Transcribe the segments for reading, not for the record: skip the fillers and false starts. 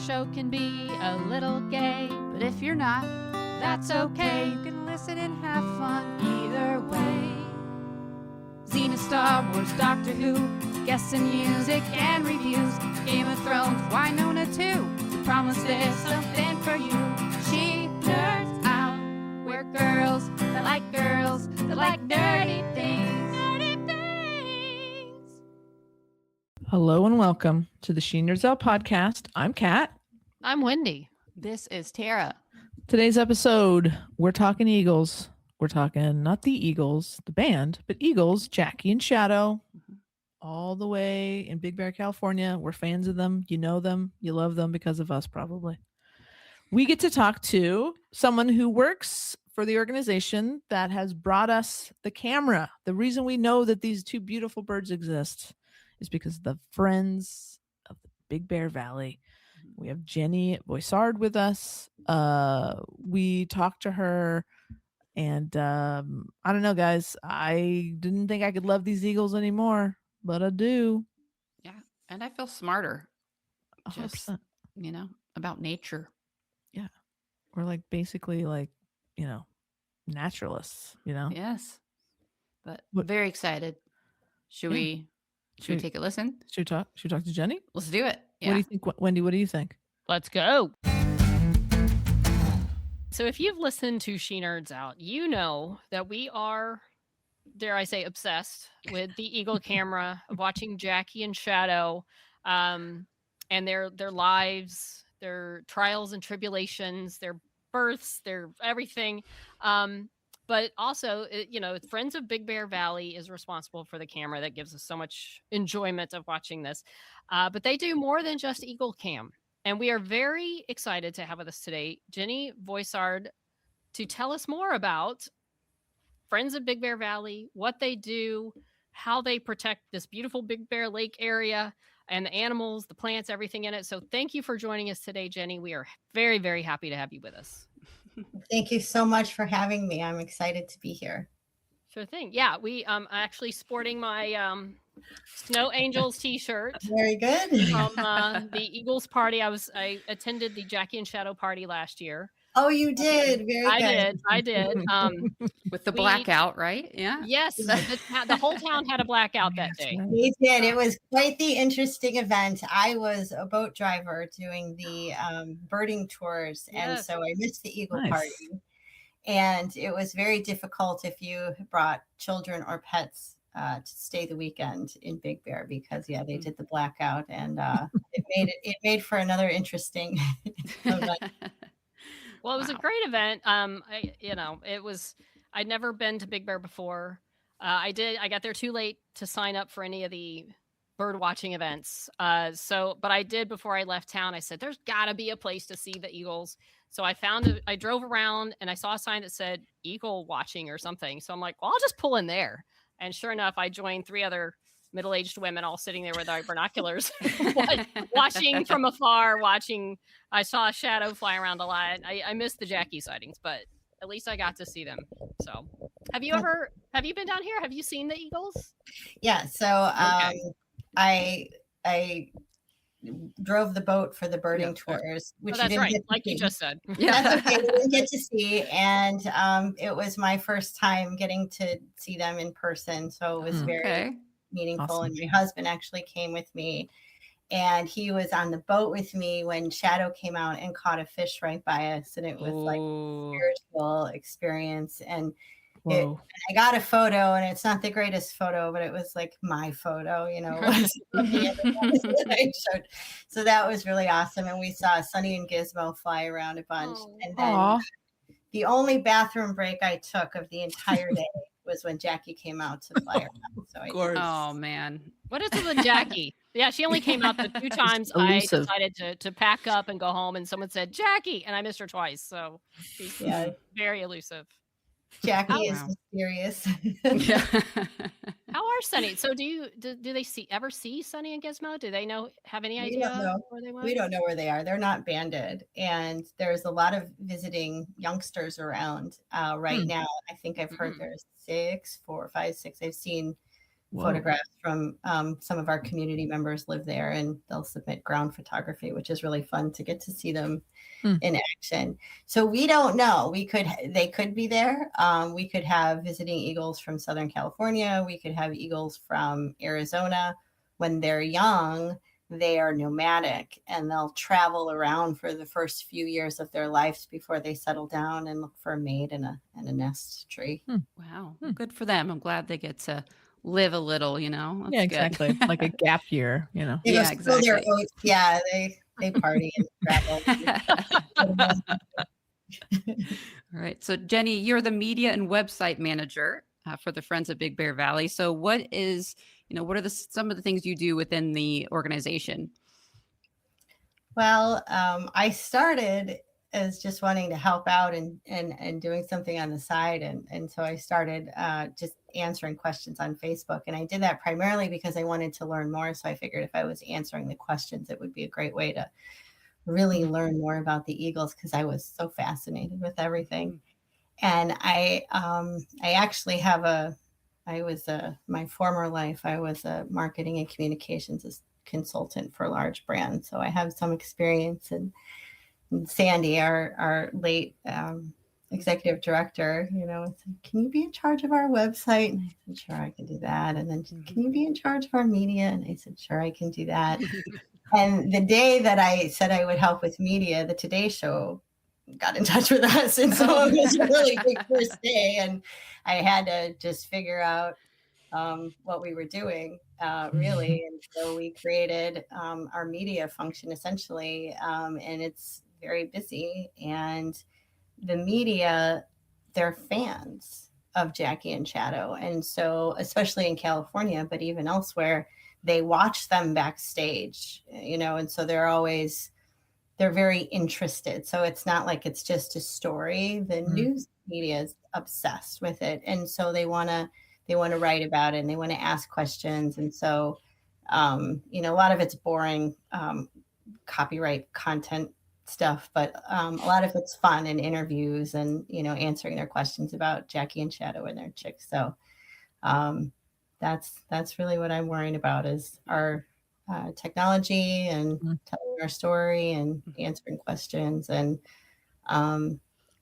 show can be a little gay, but if you're not, that's okay. You can listen and have fun Either way. Xena, Star Wars, Doctor Who, guests and music and reviews, Game of Thrones, Winona too. We promise there's something for you. She nerds out. We're girls that like nerdy things. Nerdy things. Hello and welcome to the She Nerds Out podcast. I'm Kat. I'm Wendy. This is Tara. Today's episode, we're talking Eagles. We're talking not the Eagles, the band, but Eagles, Jackie and Shadow, all the way in Big Bear, California. We're fans of them. You know them. You love them because of us, probably. We get to talk to someone who works for the organization that has brought us the camera. The reason we know that these two beautiful birds exist is because of the Friends of the Big Bear Valley. We have Jenny Voisard with us. We talked to her, and I don't know, guys. I didn't think I could love these Eagles anymore, but I do. Yeah, and I feel smarter. 100%. About nature. Yeah, we're like basically like naturalists. Yes, but What- very excited. Should we take a listen? Should we talk? Should we talk to Jenny? Let's do it. Yeah. What do you think, Wendy? What do you think? Let's go. So if you've listened to She Nerds Out, you know that we are, dare I say, obsessed with the Eagle camera, of watching Jackie and Shadow, and their lives, their trials and tribulations, their births, their everything. But also, Friends of Big Bear Valley is responsible for the camera that gives us so much enjoyment of watching this. But they do more than just Eagle Cam. And we are very excited to have with us today Jenny Voisard to tell us more about Friends of Big Bear Valley, what they do, how they protect this beautiful Big Bear Lake area, and the animals, the plants, everything in it. So thank you for joining us today, Jenny. We are very, very happy to have you with us. Thank you so much for having me. I'm excited to be here. Sure thing. Yeah, we actually sporting my Snow Angels t-shirt. Very good. From the Eagles party. I attended the Jackie and Shadow party last year. Oh, you did. Very good. I did. With the blackout, right? Yeah. Yes, the whole town had a blackout that day. We did. It was quite the interesting event. I was a boat driver doing the birding tours, and so I missed the Eagle party. And it was very difficult if you brought children or pets to stay the weekend in Big Bear because they did the blackout, and it made for another interesting event. Well, it was a great event. I'd never been to Big Bear before. I got there too late to sign up for any of the bird watching events. But I did before I left town. I said, there's gotta be a place to see the Eagles. So I drove around and I saw a sign that said Eagle watching or something. So I'm like, well, I'll just pull in there. And sure enough, I joined 3 other middle-aged women all sitting there with our binoculars, watching from afar, I saw a shadow fly around a lot. I missed the Jackie sightings, but at least I got to see them. So have you been down here? Have you seen the Eagles? Yeah. So I drove the boat for the birding tours, which that's right, like you just said. Yeah, that's okay. We didn't get to see, and it was my first time getting to see them in person, so it was very meaningful. Awesome. And my husband actually came with me, and he was on the boat with me when Shadow came out and caught a fish right by us, and it was like a spiritual experience. And I got a photo, and it's not the greatest photo, but it was like my photo, So that was really awesome. And we saw Sunny and Gizmo fly around a bunch. And then the only bathroom break I took of the entire day was when Jackie came out to fly around. So oh man, what is it with Jackie? Yeah, she only came out the 2 times I decided to pack up and go home, and someone said Jackie, and I missed her twice. So she's very elusive. Jackie is mysterious. How are Sunny? So do they ever see Sunny and Gizmo? Do they have any idea where they went? We don't know where they are. They're not banded, and there's a lot of visiting youngsters around right now. I think I've heard there's 4, 5, 6. I've seen photographs from some of our community members live there, and they'll submit ground photography, which is really fun to get to see them in action. So we don't know. They could be there. We could have visiting eagles from Southern California. We could have eagles from Arizona. When they're young, they are nomadic, and they'll travel around for the first few years of their lives before they settle down and look for a mate and a nest tree. Wow. Good for them. I'm glad they get to live a little, That's yeah, exactly. good. Like a gap year, Yeah, exactly. Yeah, they party and travel. All right. So Jenny, you're the media and website manager for the Friends of Big Bear Valley. So what are some of the things you do within the organization? Well, I started as just wanting to help out and doing something on the side. And so I started just answering questions on Facebook. And I did that primarily because I wanted to learn more. So I figured if I was answering the questions, it would be a great way to really learn more about the eagles, because I was so fascinated with everything. And I actually have my former life, I was a marketing and communications consultant for large brands. So I have some experience. And Sandy, our late executive director, said, "Can you be in charge of our website?" And I said, "Sure, I can do that." And then, "Can you be in charge of our media?" And I said, "Sure, I can do that." And the day that I said I would help with media, the Today Show got in touch with us. And so it was a really big first day. And I had to just figure out what we were doing, really. And so we created our media function, essentially. And it's very busy. And the media, they're fans of Jackie and Shadow. And so, especially in California, but even elsewhere, they watch them backstage, and so they're very interested. So it's not like it's just a story. The news media is obsessed with it. And so they want to write about it, and they want to ask questions. And so, a lot of it's boring copyright content stuff, but a lot of it's fun and interviews and, answering their questions about Jackie and Shadow and their chicks. So that's really what I'm worrying about, is our technology and telling our story and answering questions. And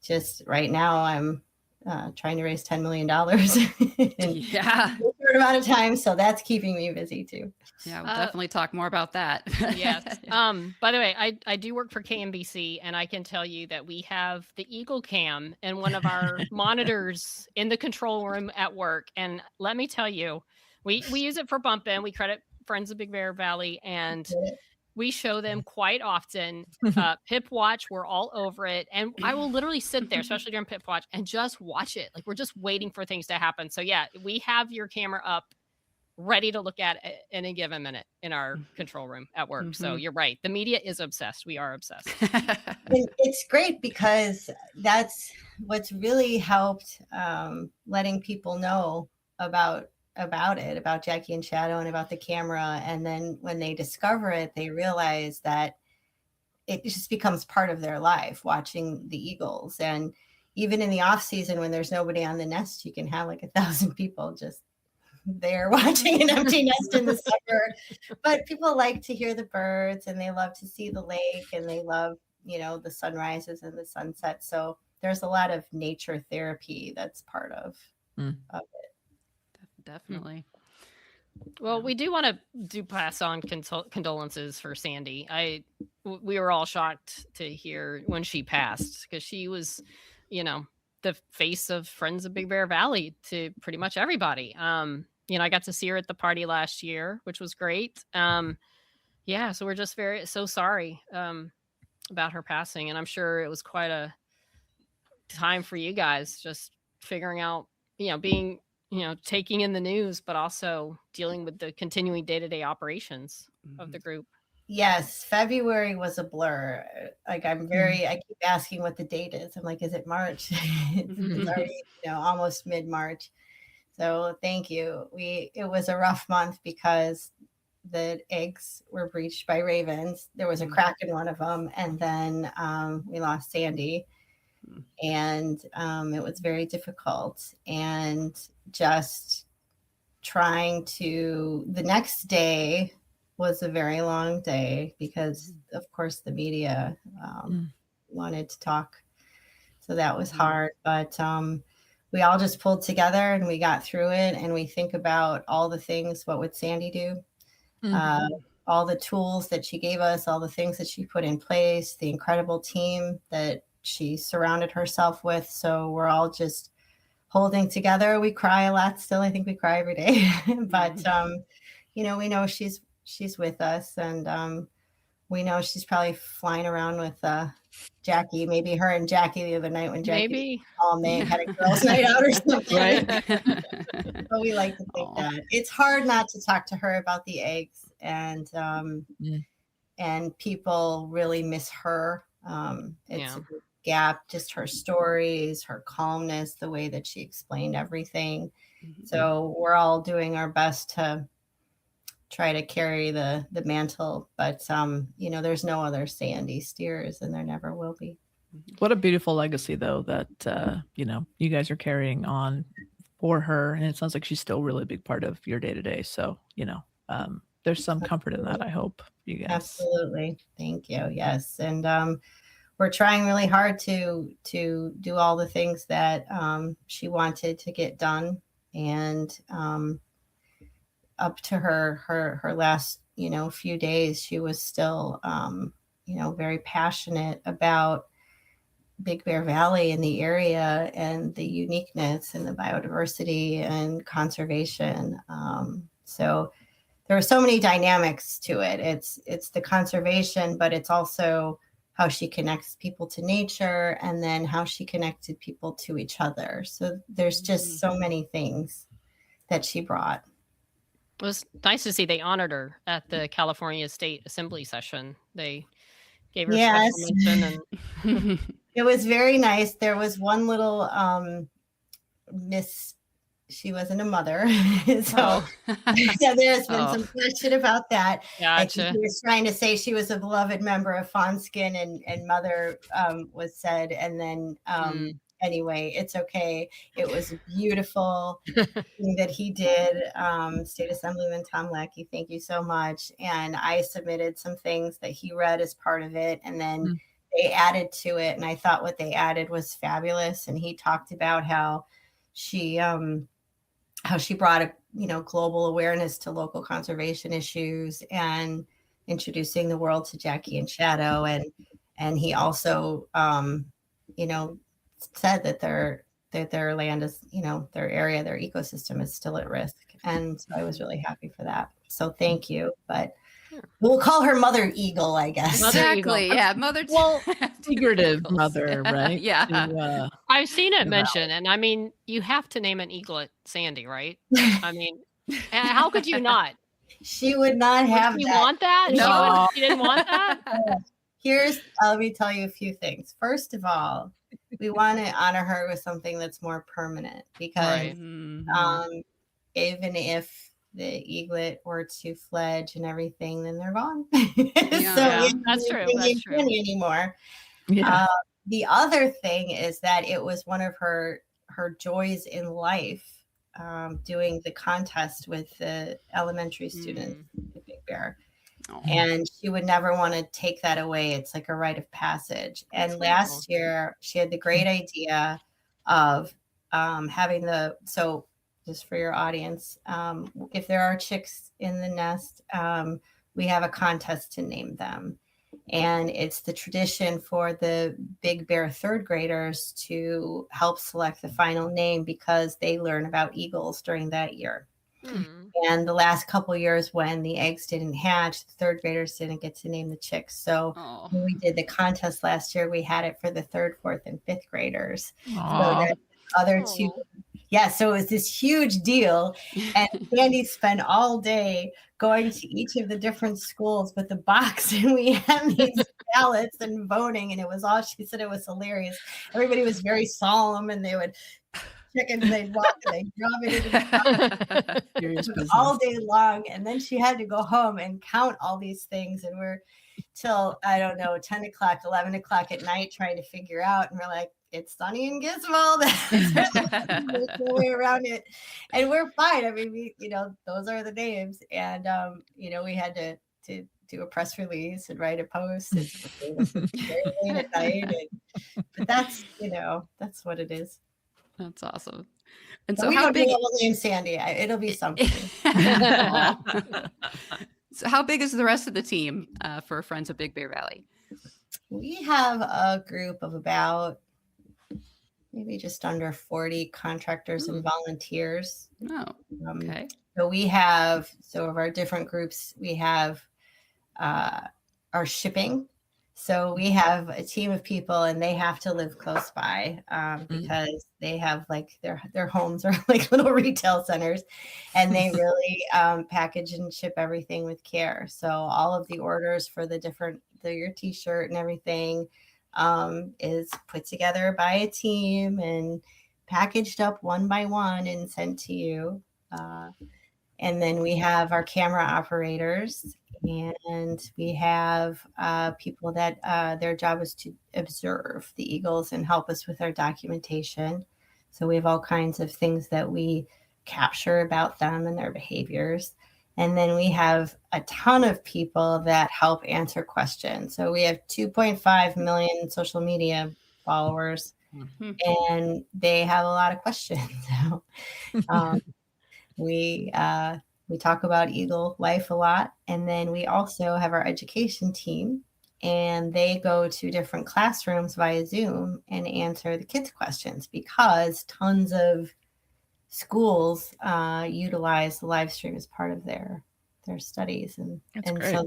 just right now I'm trying to raise $10 million in a short amount of time. So that's keeping me busy too. Yeah, we'll definitely talk more about that. Yes. By the way, I do work for KMBC, and I can tell you that we have the Eagle Cam and one of our monitors in the control room at work. And let me tell you, we use it for bump in. We credit Friends of Big Bear Valley, and we show them quite often. Pip Watch, we're all over it. And I will literally sit there, especially during Pip Watch, and just watch it. Like, we're just waiting for things to happen. So yeah, we have your camera up, ready to look at in a given minute in our control room at work. So you're right. The media is obsessed. We are obsessed. It's great, because that's what's really helped letting people know about Jackie and Shadow and about the camera. And then when they discover it, they realize that it just becomes part of their life, watching the eagles. And even in the off season, when there's nobody on the nest, you can have like 1,000 people just there watching an empty nest in the summer. But people like to hear the birds, and they love to see the lake, and they love, the sunrises and the sunsets. So there's a lot of nature therapy that's part of it. Definitely. Well, we do want to pass on condolences for Sandy. We were all shocked to hear when she passed, because she was, the face of Friends of Big Bear Valley to pretty much everybody. I got to see her at the party last year, which was great. So we're just so sorry about her passing. And I'm sure it was quite a time for you guys, just figuring out, being, taking in the news, but also dealing with the continuing day-to-day operations of the group. Yes, February was a blur. Like, I keep asking what the date is. I'm like, is it March? It's already, almost mid-March. So thank you. It was a rough month because the eggs were breached by ravens. There was a crack in one of them, and then we lost Sandy, and it was very difficult. And just the next day was a very long day because of course the media wanted to talk. So that was hard, but we all just pulled together and we got through it, and we think about all the things, what would Sandy do? All the tools that she gave us, all the things that she put in place, the incredible team that she surrounded herself with. So we're all just holding together. We cry a lot still. I think we cry every day, but we know she's with us, and we know she's probably flying around with Jackie, maybe her and Jackie the other night when Jackie may have had a girls' night out or something. Right. But we like to think that it's hard not to talk to her about the eggs, and people really miss her. It's a big gap, just her stories, her calmness, the way that she explained everything. So we're all doing our best to try to carry the mantle, but there's no other Sandy Steers, and there never will be. What a beautiful legacy, though, that you guys are carrying on for her, and it sounds like she's still a really big part of your day-to-day. So there's some comfort in that, I hope, you guys. Absolutely. Thank you. Yes. And we're trying really hard to do all the things that she wanted to get done, and up to her last few days, she was still very passionate about Big Bear Valley and the area and the uniqueness and the biodiversity and conservation. So there are so many dynamics to it. It's the conservation, but it's also how she connects people to nature, and then how she connected people to each other. So there's just so many things that she brought. It was nice to see they honored her at the California State Assembly session. They gave her special mention, and it was very nice. There was one little miss. She wasn't a mother, so there's been some question about that. Gotcha. He was trying to say she was a beloved member of Fawnskin, and mother was said, and then anyway, it's okay. It was a beautiful thing that he did. State Assemblyman Tom Lackey, thank you so much. And I submitted some things that he read as part of it, and then they added to it. And I thought what they added was fabulous. And he talked about how she brought a global awareness to local conservation issues and introducing the world to Jackie and Shadow. And he also said that their land is, their area, their ecosystem is still at risk. And so I was really happy for that. So thank you. But we'll call her Mother Eagle, I guess. Exactly. Yeah. Mother. Well, figurative mother, right? Yeah. I've seen it mentioned, and I mean, you have to name an eaglet Sandy, right? I mean, how could you not? She would not have that. You want that? No. She didn't want that? Let me tell you a few things. First of all, we want to honor her with something that's more permanent, because even if the eaglet were to fledge and everything, then they're gone. That's true. That's true. Anymore. Yeah. The other thing is that it was one of her joys in life, doing the contest with the elementary students at Big Bear. And she would never want to take that away. It's like a rite of passage. And last year she had the great idea of having so just for your audience, if there are chicks in the nest, we have a contest to name them. And it's the tradition for the Big Bear third graders to help select the final name, because they learn about eagles during that year. And the last couple of years when the eggs didn't hatch, the third graders didn't get to name the chicks. So when we did the contest last year, we had it for the third, fourth, and fifth graders. So that other two. Yeah, so it was this huge deal. And Sandy spent all day going to each of the different schools with the box, and we had these ballots and voting, and she said it was hilarious. Everybody was very solemn, and they would chickens, they'd walk and they'd drop it into the all day long. And then she had to go home and count all these things, and we're till, I don't know, 10 o'clock, 11 o'clock at night trying to figure out. And we're like, it's sunny in Gizmo. There's no way around it. And we're fine. I mean, we, those are the names. And, we had to do a press release and write a post. It's very late at night. But that's, that's what it is. That's awesome. And so how big? We'll name Sandy. It'll be something. So how big is the rest of the team for Friends of Big Bear Valley? We have a group of about maybe just under 40 contractors and volunteers. Oh, okay. So of our different groups, we have our shipping. So we have a team of people, and they have to live close by because they have like their homes are like little retail centers, and they really package and ship everything with care. So all of the orders for your T-shirt and everything is put together by a team and packaged up one by one and sent to you. And then we have our camera operators, and we have people that their job is to observe the eagles and help us with our documentation. So we have all kinds of things that we capture about them and their behaviors. And then we have a ton of people that help answer questions. So we have 2.5 million social media followers, and they have a lot of questions. We talk about eagle life a lot. And then we also have our education team, and they go to different classrooms via Zoom and answer the kids' questions, because tons of schools utilize the live stream as part of their studies. And so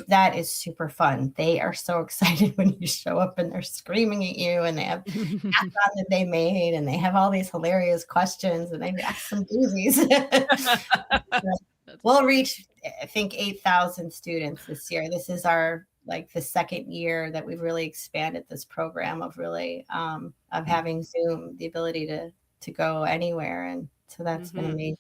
that is super fun. They are so excited when you show up and they're screaming at you, and they have hats on that they made, and they have all these hilarious questions, and they ask some doozies. We'll reach, I think, 8,000 students this year. This is our the second year that we've really expanded this program of really of having Zoom, the ability to go anywhere. And so that's been amazing.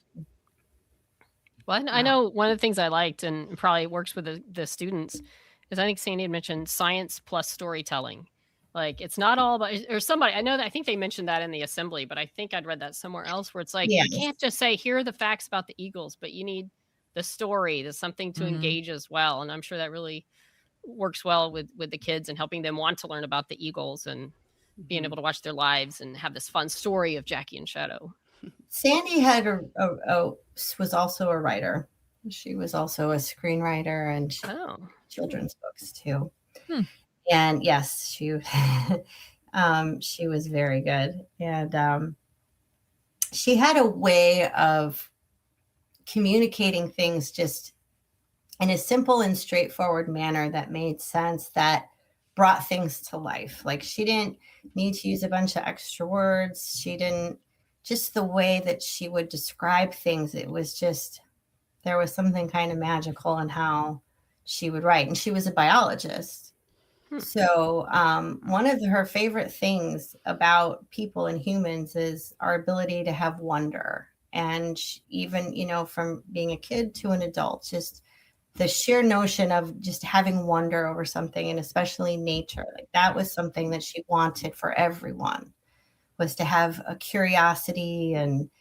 Well, I know one of the things I liked, and probably works with the students, is I think Sandy had mentioned science plus storytelling. Like, it's not all about, or somebody, I think they mentioned that in the assembly, but I think I'd read that somewhere else, where it's like, you can't just say, here are the facts about the eagles, but you need the story. There's something to engage as well. And I'm sure that really works well with the kids and helping them want to learn about the eagles and being able to watch their lives and have this fun story of Jackie and Shadow. Sandy had was also a writer. She was also a screenwriter and children's books too. And yes, she was very good. And she had a way of communicating things just in a simple and straightforward manner that made sense, that brought things to life. Like, she didn't need to use a bunch of extra words. She didn't, just the way that she would describe things, it was just, there was something kind of magical in how she would write. And she was a biologist. So one of her favorite things about people and humans is our ability to have wonder. And even, from being a kid to an adult, just the sheer notion of just having wonder over something, and especially nature, like that was something that she wanted for everyone, was to have a curiosity. And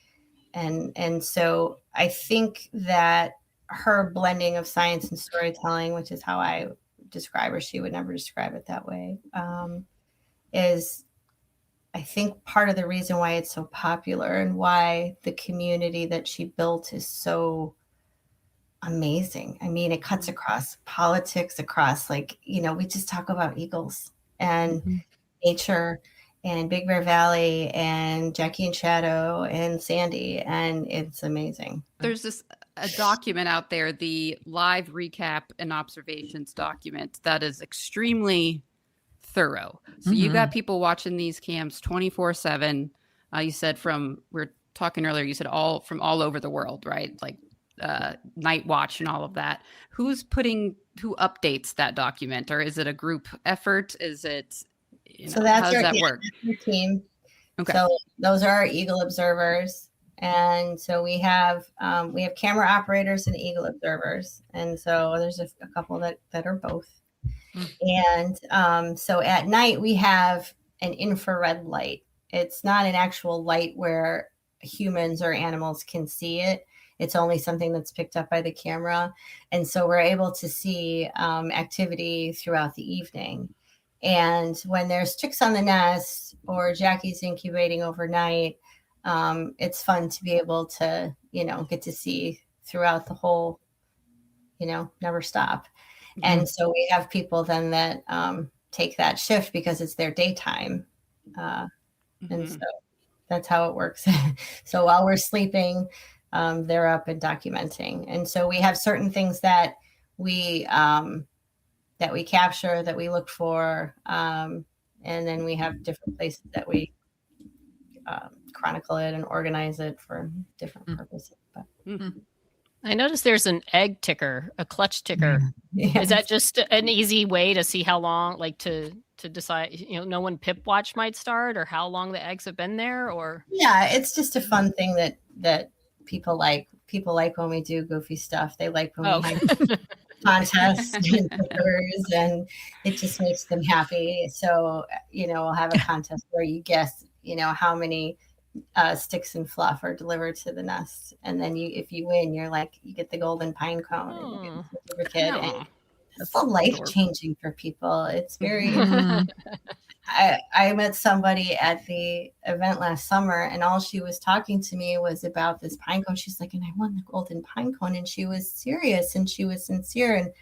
so I think that her blending of science and storytelling, which is how I describe her, she would never describe it that way, is, I think, part of the reason why it's so popular and why the community that she built is so amazing. I mean, it cuts across politics, across we just talk about eagles and nature and Big Bear Valley and Jackie and Shadow and Sandy, and it's amazing. There's a document out there, the live recap and observations document, that is extremely thorough. So you got people watching these cams 24/7. You said we're talking earlier, you said from all over the world, right? Like Night Watch and all of that. Who updates that document? Or is it a group effort? Is it, so that's how does that work? That's our team. Okay. So those are our eagle observers. And so we have camera operators and eagle observers. And so there's a couple that are both. And so at night we have an infrared light. It's not an actual light where humans or animals can see it. It's only something that's picked up by the camera. And so we're able to see activity throughout the evening. And when there's chicks on the nest or Jackie's incubating overnight, it's fun to be able to, get to see throughout the whole, never stop. Mm-hmm. And so we have people then that take that shift because it's their daytime. And so that's how it works. So while we're sleeping, they're up and documenting. And so we have certain things that we capture, that we look for. And then we have different places that we chronicle it and organize it for different purposes. But I noticed there's an egg ticker, a clutch ticker. Yes. Is that just an easy way to see how long, like to decide, know when pip watch might start or how long the eggs have been there? Or yeah, it's just a fun thing that people like. People like when we do goofy stuff. They like when we have contests and tickers, and it just makes them happy. So we'll have a contest where you guess how many sticks and fluff are delivered to the nest, and then if you win, you're like, you get the golden pine cone and you get the certificate. And it's so life-changing for people. It's very I met somebody at the event last summer, and all she was talking to me was about this pine cone. She's like, and I won the golden pine cone. And she was serious and she was sincere and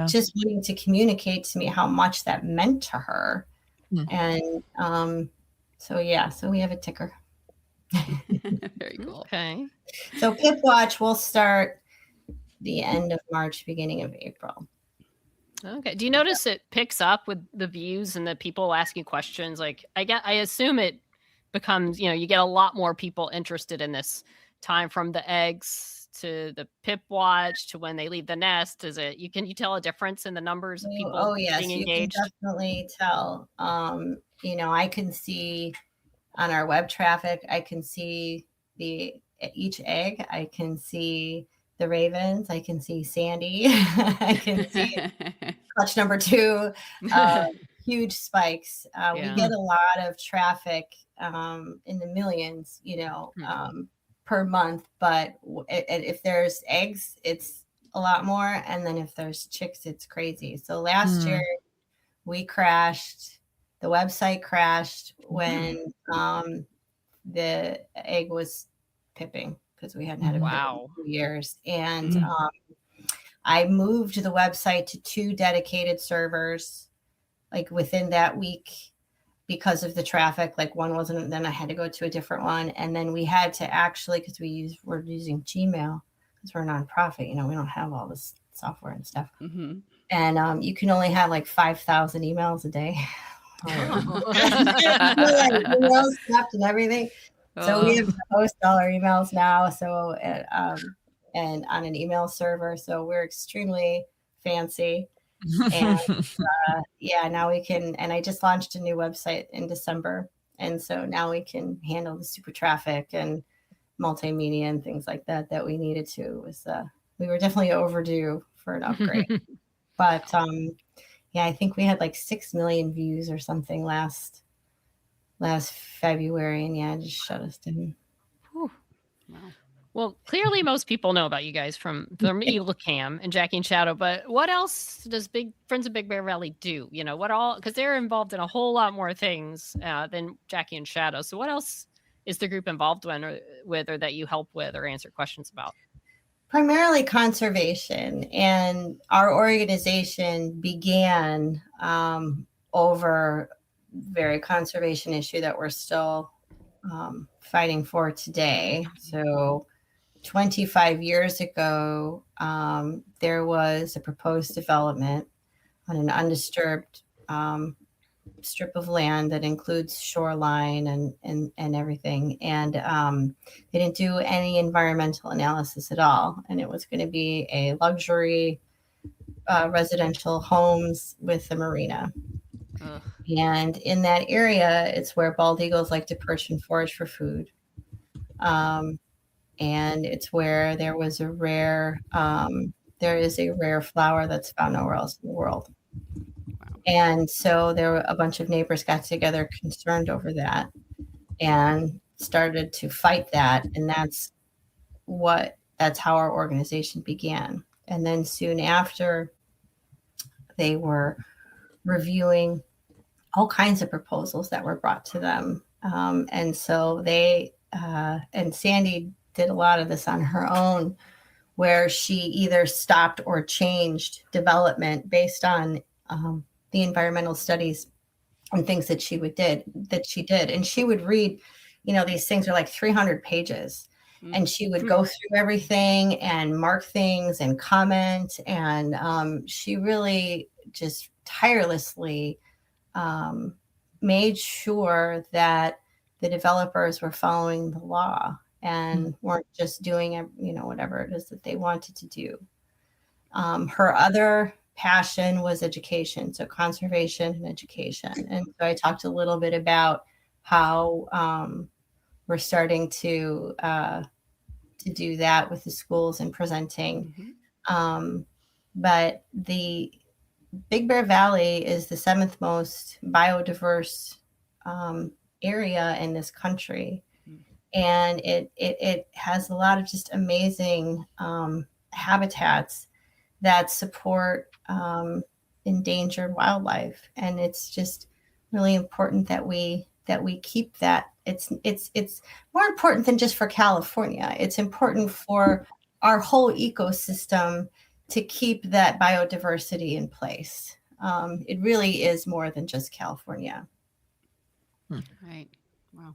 just wanting to communicate to me how much that meant to her. And so we have a ticker. Very cool. Okay. So Pip Watch will start the end of March, beginning of April. Okay. Do you notice it picks up with the views and the people asking questions? Like I assume it becomes, you get a lot more people interested in this time from the eggs to the Pip Watch to when they leave the nest. Can you tell a difference in the numbers of people being engaged? You can definitely tell. I can see on our web traffic, I can see each egg. I can see the ravens. I can see Sandy. I can see clutch number 2. Huge spikes. We get a lot of traffic in the millions, per month. But if there's eggs, it's a lot more. And then if there's chicks, it's crazy. So last year we crashed. The website crashed when the egg was pipping, because we hadn't had a pip in 2 years. And I moved the website to 2 dedicated servers, like within that week, because of the traffic. Like one wasn't, then I had to go to a different one. And then we had to actually, because we're using Gmail, because we're a nonprofit, we don't have all this software and stuff. And you can only have like 5,000 emails a day. Emails snapped and everything. So we have to host all our emails now. So and on an email server. So we're extremely fancy. And now we can. And I just launched a new website in December, and so now we can handle the super traffic and multimedia and things like that we needed to. It was we were definitely overdue for an upgrade. But I think we had like 6 million views or something last February, and it just shut us down. Wow. Well, clearly most people know about you guys from Eagle Cam and Jackie and Shadow, but what else does Friends of Big Bear Valley do? Because they're involved in a whole lot more things than Jackie and Shadow. So what else is the group involved with or that you help with or answer questions about? Primarily conservation, and our organization began over very conservation issue that we're still fighting for today. So 25 years ago, there was a proposed development on an undisturbed strip of land that includes shoreline and everything. And they didn't do any environmental analysis at all. And it was going to be a luxury residential homes with a marina. And in that area, it's where bald eagles like to perch and forage for food. And it's where there is a rare flower that's found nowhere else in the world. And so there were a bunch of neighbors got together concerned over that and started to fight that. And that's how our organization began. And then soon after, they were reviewing all kinds of proposals that were brought to them. And so and Sandy did a lot of this on her own, where she either stopped or changed development based on the environmental studies and things that she did. And she would read, these things are like 300 pages. And she would go through everything and mark things and comment. And she really just tirelessly made sure that the developers were following the law and weren't just doing, whatever it is that they wanted to do. Her other passion was education, so conservation and education. And so I talked a little bit about how we're starting to do that with the schools and presenting. But the Big Bear Valley is the 7th most biodiverse area in this country. And it has a lot of just amazing habitats that support endangered wildlife. And it's just really important that we keep that. It's more important than just for California. It's important for our whole ecosystem to keep that biodiversity in place. It really is more than just California. Right. Wow.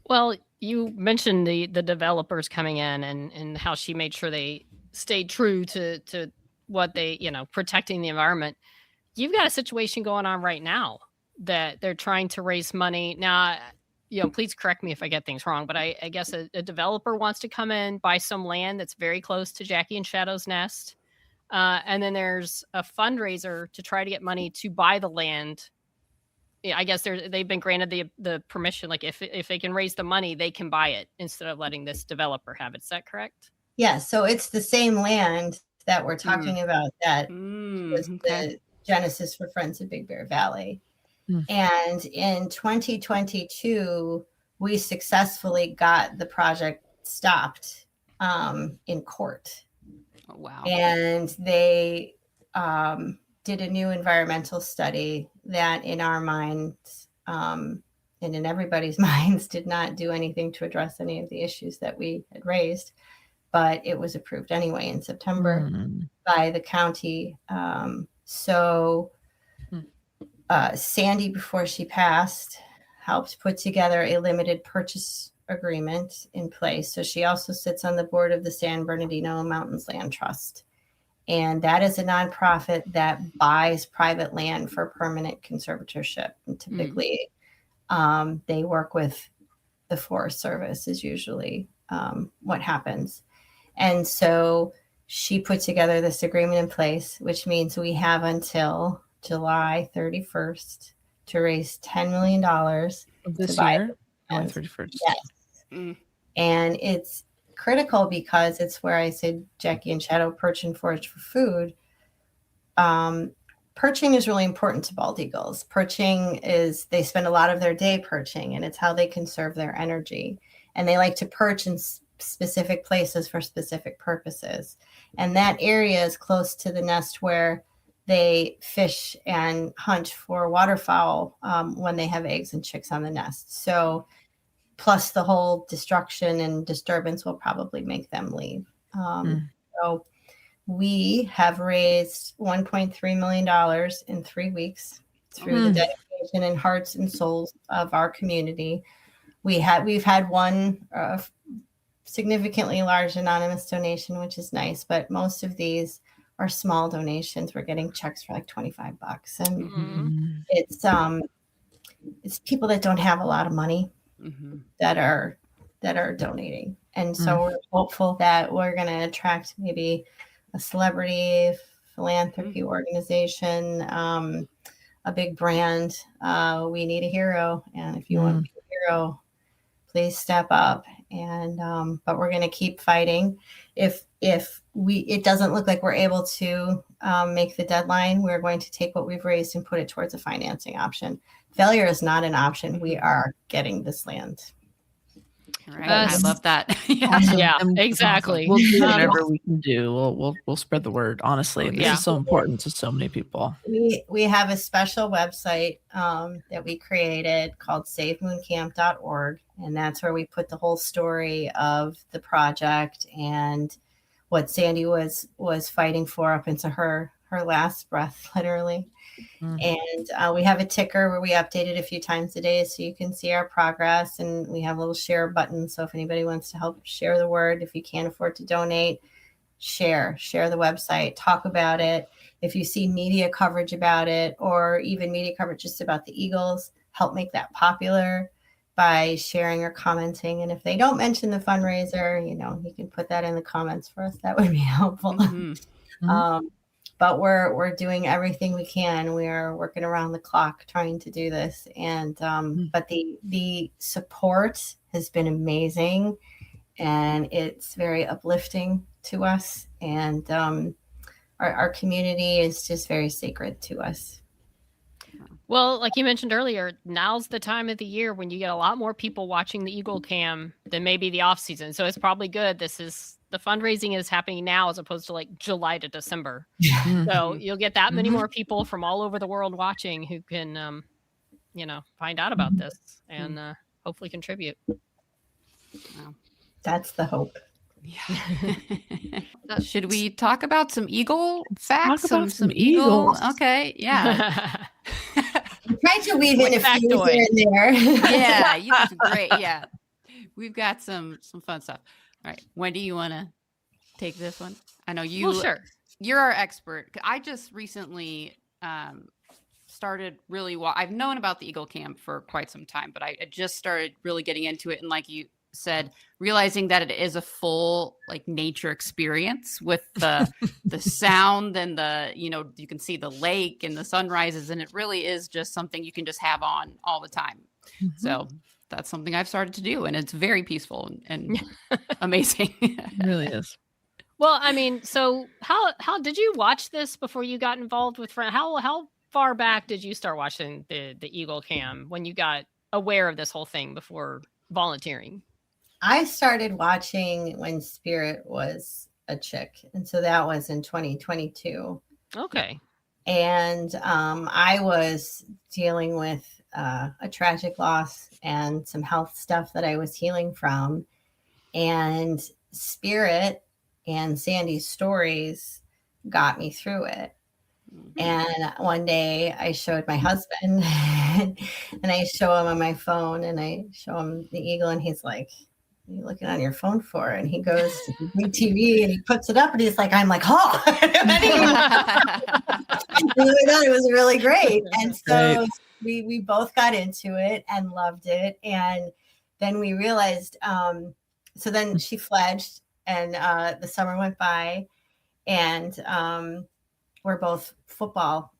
Well, you mentioned the developers coming in and how she made sure they stayed true to what they, protecting the environment. You've got a situation going on right now that they're trying to raise money. Now, please correct me if I get things wrong, but I guess a developer wants to come in, buy some land that's very close to Jackie and Shadow's nest. And then there's a fundraiser to try to get money to buy the land. Yeah, I guess they've been granted the permission. Like if they can raise the money, they can buy it instead of letting this developer have it. Is that correct? Yeah. So it's the same land that we're talking about that was the genesis for Friends of Big Bear Valley. And in 2022, we successfully got the project stopped in court. Oh, wow. And they did a new environmental study that in our minds and in everybody's minds did not do anything to address any of the issues that we had raised. But it was approved anyway in September by the county. Sandy, before she passed, helped put together a limited purchase agreement in place. So she also sits on the board of the San Bernardino Mountains Land Trust. And that is a nonprofit that buys private land for permanent conservatorship. And typically, they work with the Forest Service is usually what happens. And so she put together this agreement in place, which means we have until July 31st to raise $10 million this year. July 31st. Yes. And it's critical because it's where I said Jackie and Shadow perch and forage for food. Perching is really important to bald eagles. Perching is, they spend a lot of their day perching, and it's how they conserve their energy. And they like to perch in specific places for specific purposes. And that area is close to the nest where they fish and hunt for waterfowl when they have eggs and chicks on the nest. So plus the whole destruction and disturbance will probably make them leave. So we have raised $1.3 million in 3 weeks through the dedication and hearts and souls of our community. We've had one significantly large anonymous donation, which is nice, but most of these are small donations. We're getting checks for like $25, and it's people that don't have a lot of money that are donating. And so we're hopeful that we're going to attract maybe a celebrity philanthropy organization, a big brand. We need a hero, and if you want to be a hero, please step up and but we're going to keep fighting. If it doesn't look like we're able to make the deadline, we're going to take what we've raised and put it towards a financing option. Failure is not an option. We are getting this land. Right. I love that. Yeah, exactly. We'll do whatever we can do. We'll spread the word. Honestly, this is so important to so many people. We have a special website that we created called SaveMoonCamp.org, and that's where we put the whole story of the project and what Sandy was fighting for up into her last breath, literally. And we have a ticker where we update it a few times a day so you can see our progress, and we have a little share button. So if anybody wants to help share the word, if you can't afford to donate, share the website, talk about it. If you see media coverage about it, or even media coverage just about the Eagles, help make that popular by sharing or commenting. And if they don't mention the fundraiser, you can put that in the comments for us. That would be helpful. But we're doing everything we can. We are working around the clock trying to do this. And but the support has been amazing, and it's very uplifting to us. And our community is just very sacred to us. Well, like you mentioned earlier, now's the time of the year when you get a lot more people watching the Eagle Cam than maybe the off season. So it's probably good. The fundraising is happening now as opposed to like July to December. So you'll get that many more people from all over the world watching who can, find out about this and hopefully contribute. Wow. That's the hope. Yeah. Should we talk about some Eagle facts? Talk about some Eagles. Okay. Yeah. I'm trying to weave in a few here and there. Yeah. You did great. Yeah. We've got some fun stuff. All right. Wendy, you want to take this one? I know you. Well, sure. You're our expert. I just recently started really. I've known about the Eagle Camp for quite some time, but I just started really getting into it. And like you said, realizing that it is a full like nature experience with the sound and you can see the lake and the sunrises, and it really is just something you can just have on all the time. So that's something I've started to do, and it's very peaceful and amazing. It really is. Well, I mean, so how did you watch this before you got involved with friends? How far back did you start watching the Eagle Cam when you got aware of this whole thing before volunteering? I started watching when Spirit was a chick, and so that was in 2022. Okay. And I was dealing with a tragic loss and some health stuff that I was healing from. And Spirit and Sandy's stories got me through it. And one day I showed my husband and I show him on my phone and I show him the Eagle, and he's like, "What are you looking on your phone for?" And he goes to the big TV and he puts it up and he's like, I'm like, oh, I thought it was really great. And so we both got into it and loved it. And then we realized, so then she fledged and the summer went by, and we're both football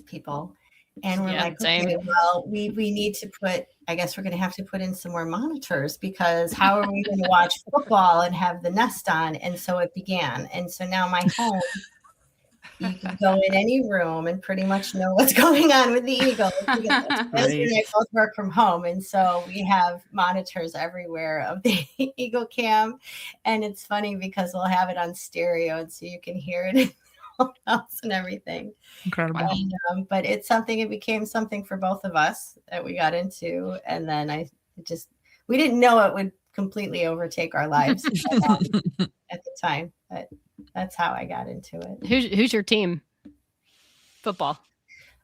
people. And we're like, okay, well, we need to I guess we're going to have to put in some more monitors, because how are we going to watch football and have the Nest on? And so it began. And so now my home, you can go in any room and pretty much know what's going on with the Eagles. And I both work from home. And so we have monitors everywhere of the Eagle Cam. And it's funny because we'll have it on stereo, and so you can hear it in the house and everything. Incredible. And, but it became something for both of us that we got into. And then we didn't know it would completely overtake our lives at the time, but that's how I got into it. Who's your team? Football.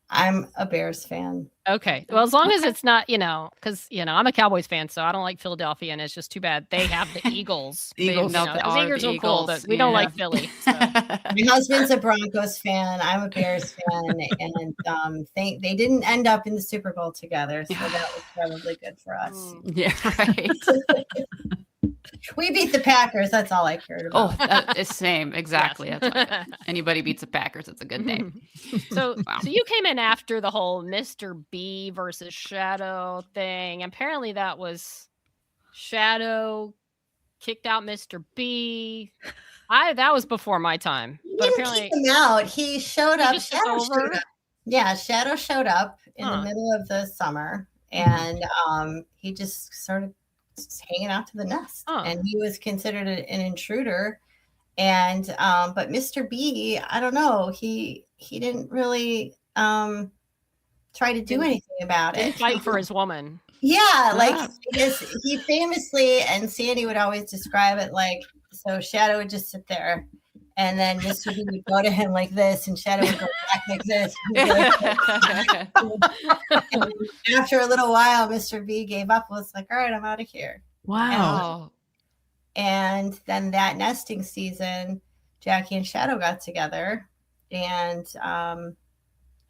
I'm a Bears fan. Okay. Well, as long as it's not, because, I'm a Cowboys fan, so I don't like Philadelphia, and it's just too bad they have the Eagles. The Eagles are cool, but we don't like Philly. So. My husband's a Broncos fan. I'm a Bears fan. And they didn't end up in the Super Bowl together, so that was probably good for us. Yeah, right. We beat the Packers. That's all I cared about. Oh, same. Exactly. Yes. That's anybody beats the Packers, it's a good day. So you came in after the whole Mr. B versus Shadow thing. Apparently that was Shadow kicked out Mr. B. That was before my time. He But didn't apparently kick him out. He showed up. just took Shadow showed over. up. Yeah, Shadow showed up in the middle of the summer, and he just started hanging out to the nest, and he was considered an intruder. And but Mr. B, I don't know, he didn't really try to do anything about it. Fight for his woman. Yeah, like because he famously, and Sandy would always describe it like, so Shadow would just sit there, and then Mr. B would go to him like this, and Shadow would go back like this. And after a little while, Mr. B gave up. Was like, all right, I'm out of here. Wow. And then that nesting season, Jackie and Shadow got together, and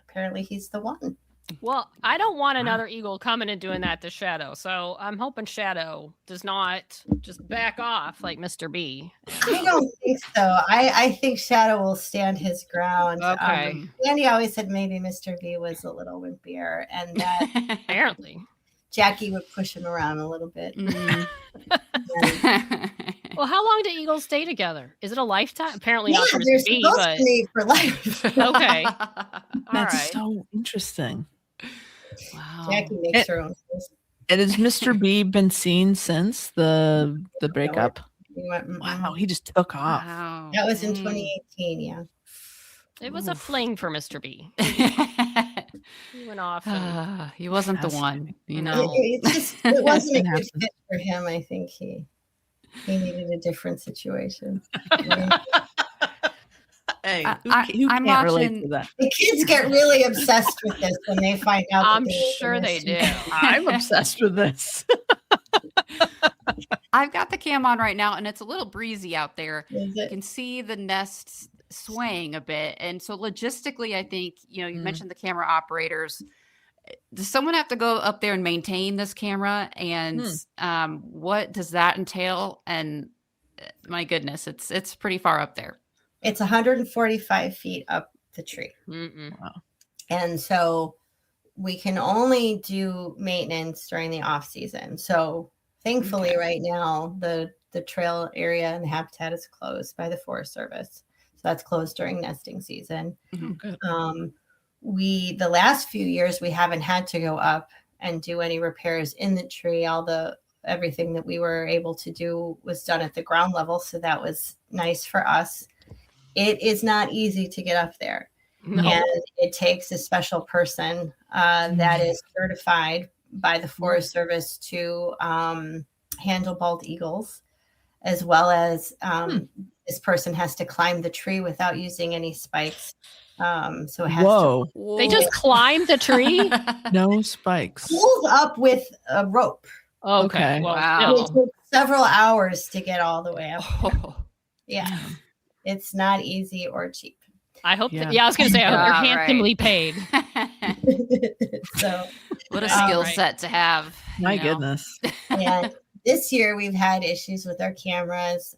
apparently he's the one. Well, I don't want another eagle coming and doing that to Shadow, so I'm hoping Shadow does not just back off like Mr. B. I don't think so. I think Shadow will stand his ground. Okay. Andy always said maybe Mr. B was a little wimpier, and that apparently Jackie would push him around a little bit. Well, how long do eagles stay together? Is it a lifetime? Apparently not for they're Mr. B, supposed but to be for life. okay. That's so interesting. Wow. Jackie makes her own choice. And has Mr. B been seen since the breakup? He went, wow, he just took off. Wow. That was in 2018, yeah. It was a fling for Mr. B. He went off. He wasn't the one, you know. It wasn't a good fit for him. I think he needed a different situation. Hey, I'm can't relate watching to that? The kids get really obsessed with this when they find out. I'm sure they do. I'm obsessed with this. I've got the cam on right now, and it's a little breezy out there. Is You it? can see the nests swaying a bit. And so logistically, I think, you mentioned the camera operators. Does someone have to go up there and maintain this camera? And what does that entail? And my goodness, it's pretty far up there. It's 145 feet up the tree. Wow. And so we can only do maintenance during the off season. So thankfully right now the trail area and the habitat is closed by the Forest Service. So that's closed during nesting season. Good. The last few years we haven't had to go up and do any repairs in the tree. Everything that we were able to do was done at the ground level. So that was nice for us. It is not easy to get up there. No. And it takes a special person that is certified by the Forest Service to handle bald eagles, as well as this person has to climb the tree without using any spikes. So it has Whoa. They just climbed the tree? No spikes. pulls up with a rope. Okay. Well, Wow. It took several hours to get all the way up. Oh. Yeah. It's not easy or cheap. I hope Yeah. I was going to say, I hope you're Right. handsomely paid. So What a skill right. set to have. My you know. goodness. and this year we've had issues with our cameras.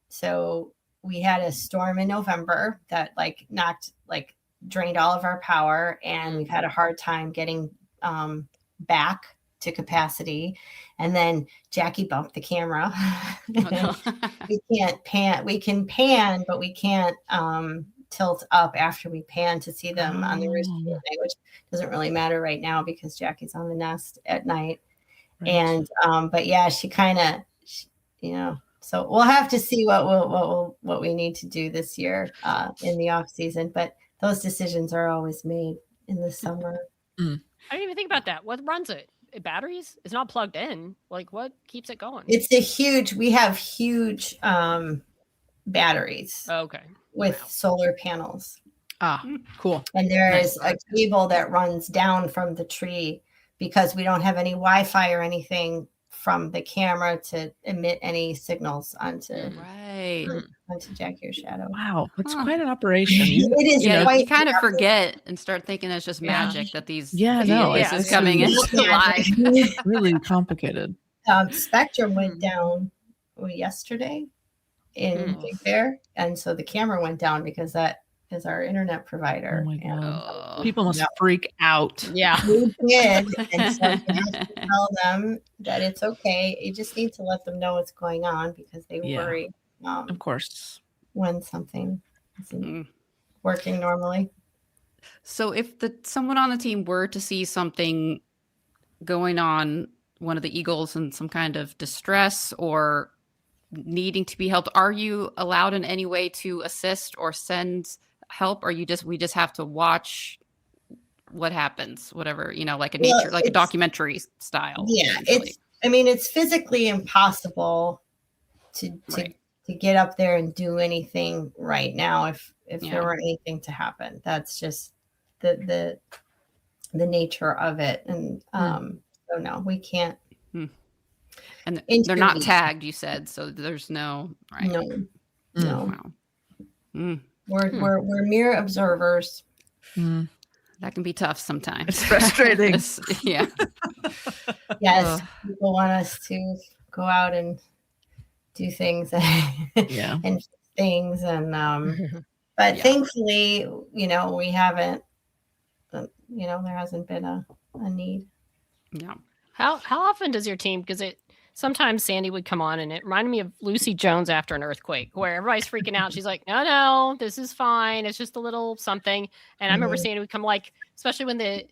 So we had a storm in November that drained all of our power, and we've had a hard time getting back to capacity. And then Jackie bumped the camera. We can't pan. We can pan, but we can't tilt up after we pan to see them on the roost at night, which doesn't really matter right now because Jackie's on the nest at night. Right. And but yeah, she kind of, so we'll have to see what we need to do this year in the off season. But those decisions are always made in the summer. I didn't even think about that. What runs it? Batteries? It's not plugged in. Like, what keeps it going? We have huge batteries Okay. with solar panels. Ah, cool. And there is a cable that runs down from the tree because we don't have any Wi-Fi or anything from the camera to emit any signals onto Jackie or Shadow. Wow, that's quite an operation. It is. Yeah, quite you kind of forget and start thinking it's just magic that these it's is coming in live. Really complicated. Spectrum went down yesterday in Big Bear, and so the camera went down because that as our internet provider. Oh my God. And, people must freak out. Yeah. We did. And so we have to tell them that it's okay. You just need to let them know what's going on because they worry. Of course. When something isn't working normally. So if someone on the team were to see something going on, one of the eagles in some kind of distress or needing to be helped, are you allowed in any way to assist or send help? Or we just have to watch what happens, whatever, like like a documentary style? Yeah, it's physically impossible to get up there and do anything right now if there were anything to happen. That's just the nature of it. And so no, we can't. And they're not tagged, you said, so there's no No. Wow. We're mere observers. That can be tough sometimes. It's frustrating. Yeah. Yes, people want us to go out and do things and things but thankfully, we haven't. There hasn't been a need. Yeah. How often does your team? Because sometimes Sandy would come on, and it reminded me of Lucy Jones after an earthquake, where everybody's freaking out. She's like, "No, this is fine. It's just a little something." And I remember Sandy would come, especially when the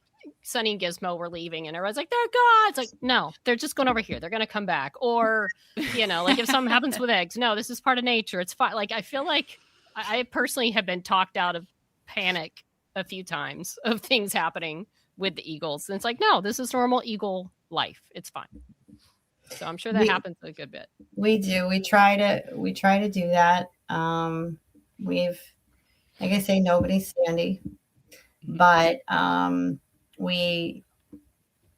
Sunny and Gizmo were leaving, and everyone's like, "They're gone." It's like, no, they're just going over here. They're going to come back. Or, if something happens with eggs, no, this is part of nature. It's fine. I feel like I personally have been talked out of panic a few times of things happening with the eagles. And it's like, no, this is normal eagle life. It's fine. So I'm sure that happens a good bit. We do. We try to do that. We've, like I say, nobody's Sandy, but we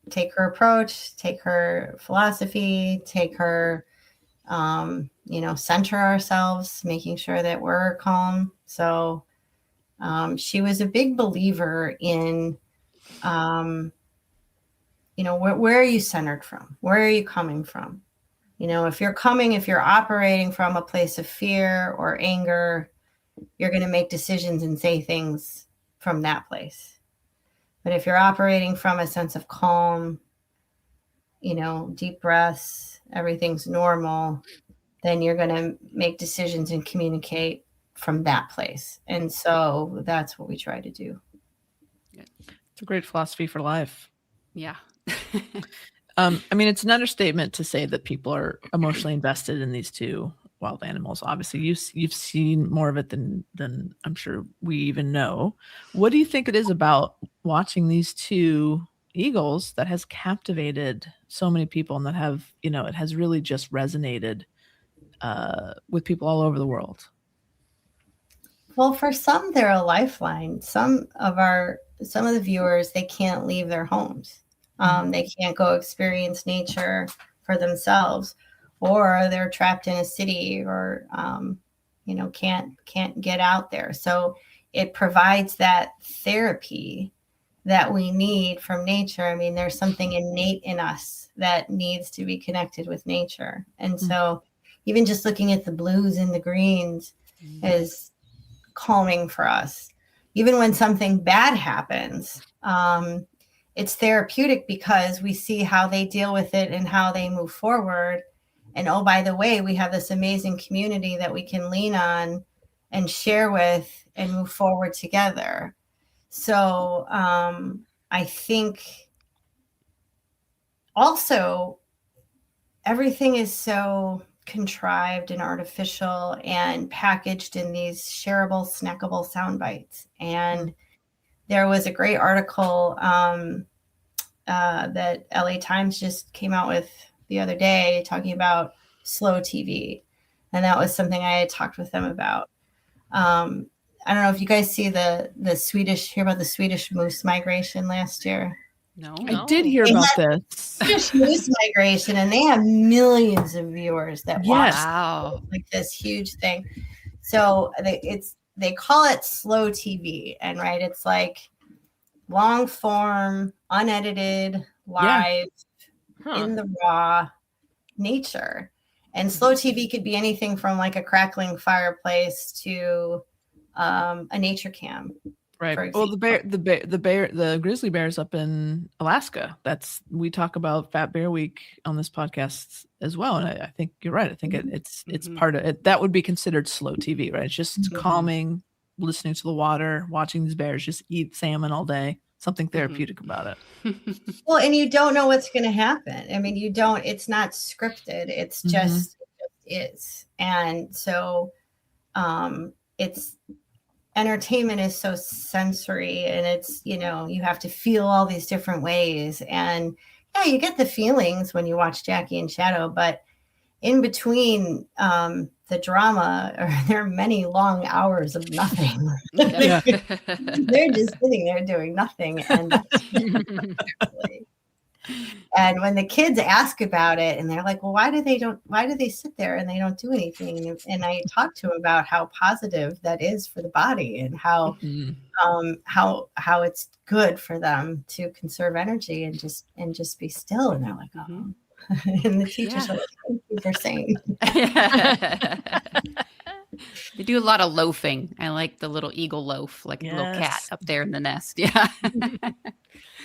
take her approach, take her philosophy, take her, center ourselves, making sure that we're calm. So she was a big believer in, where are you centered from? Where are you coming from? If you're operating from a place of fear or anger, you're going to make decisions and say things from that place. But if you're operating from a sense of calm, deep breaths, everything's normal, then you're going to make decisions and communicate from that place. And so that's what we try to do. It's a great philosophy for life. Yeah. It's an understatement to say that people are emotionally invested in these two wild animals. Obviously, you've seen more of it than I'm sure we even know. What do you think it is about watching these two eagles that has captivated so many people and that have, it has really just resonated with people all over the world? Well, for some, they're a lifeline. Some of the viewers, they can't leave their homes. They can't go experience nature for themselves, or they're trapped in a city, or can't get out there. So it provides that therapy that we need from nature. There's something innate in us that needs to be connected with nature. And so even just looking at the blues and the greens is calming for us. Even when something bad happens, it's therapeutic because we see how they deal with it and how they move forward. And oh, by the way, we have this amazing community that we can lean on and share with and move forward together. So I think also everything is so contrived and artificial and packaged in these shareable, snackable sound bites. And there was a great article that LA Times just came out with the other day talking about slow TV. And that was something I had talked with them about. I don't know if you guys see hear about the Swedish moose migration last year. No. I did hear about this. Swedish moose migration, and they have millions of viewers that watch this huge thing. So they call it slow TV, and it's like long form, unedited, live, in the raw nature. And slow TV could be anything from like a crackling fireplace to a nature cam. Right. Well, the grizzly bears up in Alaska. We talk about Fat Bear Week on this podcast as well. And I think you're right. I think it's part of it. That would be considered slow TV, right? It's just calming, listening to the water, watching these bears just eat salmon all day. Something therapeutic about it. Well, and you don't know what's going to happen. I mean, it's not scripted. It's just, it is. And so it's, entertainment is so sensory, and it's, you have to feel all these different ways. And yeah, you get the feelings when you watch Jackie and Shadow, but in between the drama, there are many long hours of nothing. They're just sitting there doing nothing. And when the kids ask about it, and they're like, well, why do they sit there and they don't do anything? And I talk to them about how positive that is for the body, and how it's good for them to conserve energy and just be still. And they're like, oh, and the teachers are like, thank you for saying. They do a lot of loafing. I like the little eagle loaf, like a little cat up there in the nest. Yeah.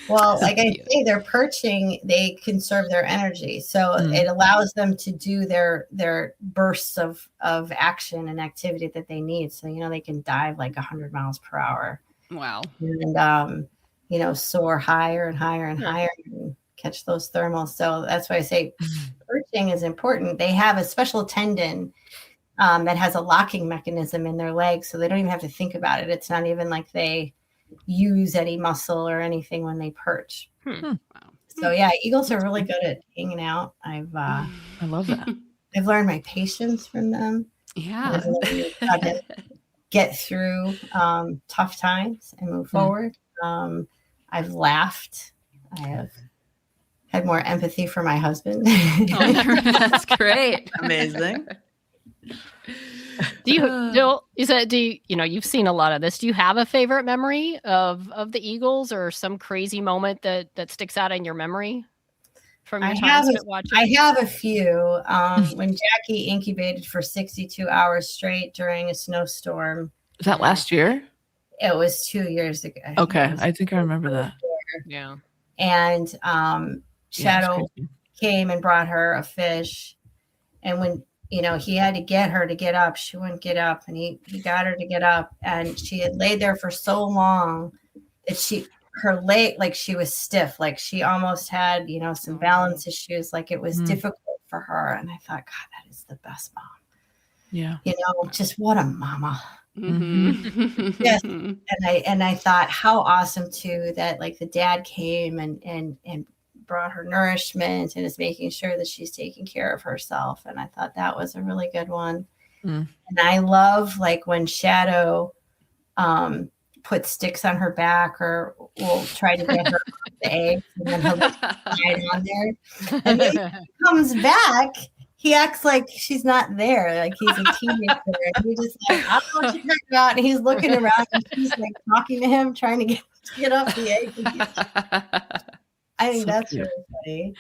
Well, like I say, they're perching, they conserve their energy. So it allows them to do their bursts of action and activity that they need. So, they can dive like 100 miles per hour. Wow. And, soar higher and higher and higher and catch those thermals. So that's why I say perching is important. They have a special tendon that has a locking mechanism in their legs. So they don't even have to think about it. It's not even like they use any muscle or anything when they perch. Wow. So yeah, eagles are really good at hanging out. I love that. I've learned my patience from them. Yeah. I've learned how to get through tough times and move forward. I've laughed. I have had more empathy for my husband. That's great. Amazing. You've seen a lot of this. Do you have a favorite memory of the Eagles, or some crazy moment that sticks out in your memory from your time spent watching? I have a few. When Jackie incubated for 62 hours straight during a snowstorm. Was that last year? It was 2 years ago. Okay, I think I remember that. Yeah. And Shadow came and brought her a fish, and when he had to get her to get up, she wouldn't get up, and he got her to get up, and she had laid there for so long that her leg, like she was stiff, like she almost had, some balance issues, like it was difficult for her. And I thought, God, that is the best mom. Yeah. Just what a mama. Mm-hmm. Yes. And I thought, how awesome too, that like the dad came and brought her nourishment and is making sure that she's taking care of herself. And I thought that was a really good one. And I love like when Shadow put sticks on her back, or will try to get her the eggs, and then he'll hide on there. And then he comes back, he acts like she's not there, like he's a teenager. And he just like, I don't know what you're talking about. And he's looking around, and she's like talking to him, trying to get off the eggs. I think that's really funny.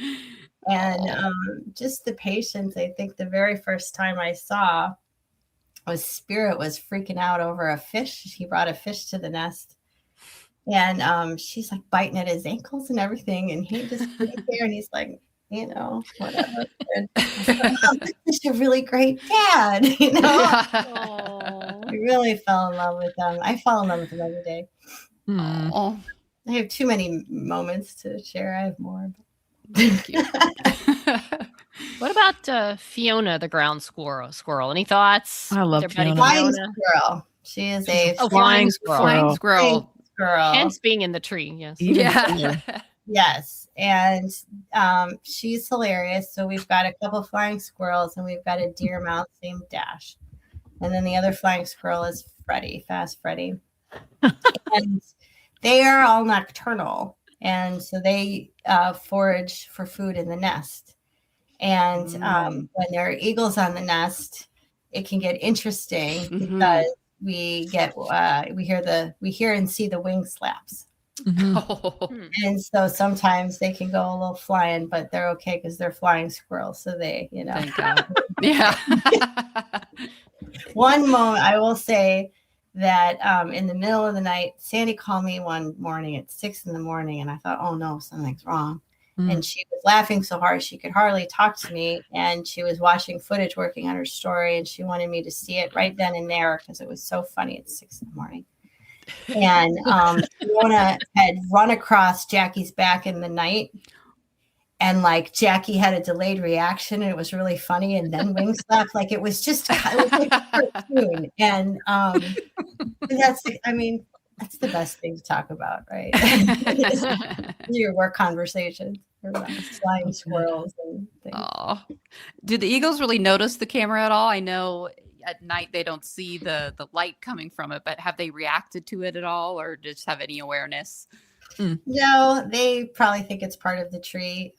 And just the patience. I think the very first time I saw was Spirit was freaking out over a fish. He brought a fish to the nest, and she's like biting at his ankles and everything. And he just sits there and he's like, whatever. And this is a really great dad, I really fell in love with them. I fall in love with them every day. Oh. I have too many moments to share. I have more. Thank you. What about Fiona, the ground squirrel? Any thoughts? I love Fiona. Flying squirrel. She is a flying squirrel. Flying squirrel. Hence being in the tree. Yes. Yeah. Yes. And she's hilarious. So we've got a couple flying squirrels, and we've got a deer mouse named Dash. And then the other flying squirrel is Freddy, Fast Freddy. And they are all nocturnal. And so they forage for food in the nest. And when there are eagles on the nest, it can get interesting because we hear and see the wing slaps. And so sometimes they can go a little flying, but they're okay because they're flying squirrels. So they, Thank God. Yeah. One moment I will say that in the middle of the night, Sandy called me one morning at 6 a.m. and I thought, oh no, something's wrong. And she was laughing so hard she could hardly talk to me. And she was watching footage working on her story, and she wanted me to see it right then and there because it was so funny at 6 a.m. And Fiona had run across Jackie's back in the night. And like Jackie had a delayed reaction, and it was really funny. And then wings slapped, like it was like a cartoon. And that's the best thing to talk about, right? Your work conversations about flying squirrels and things. Oh, do the eagles really notice the camera at all? I know at night they don't see the light coming from it, but have they reacted to it at all, or just have any awareness? No, they probably think it's part of the tree.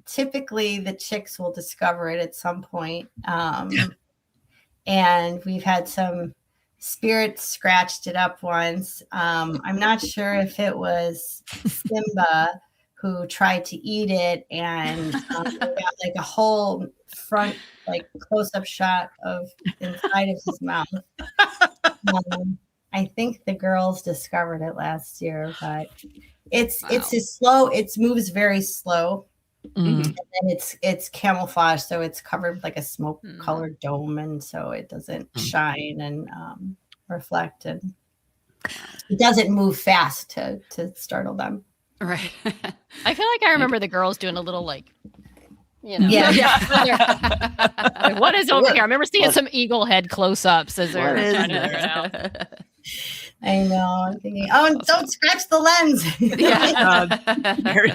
Typically, the chicks will discover it at some point. And we've had some spirits scratched it up once. I'm not sure if it was Simba who tried to eat it, and we got like a whole front, like close-up shot of inside of his mouth. I think the girls discovered it last year, but it's slow. It moves very slow, and then it's camouflage, so it's covered like a smoke-colored dome, and so it doesn't shine and reflect, and it doesn't move fast to startle them. Right. I feel like I remember the girls doing a little like. Yeah. Like, what is over here? I remember seeing some eagle head close-ups as they're trying to figure it out. I know. I'm thinking, don't scratch the lens. And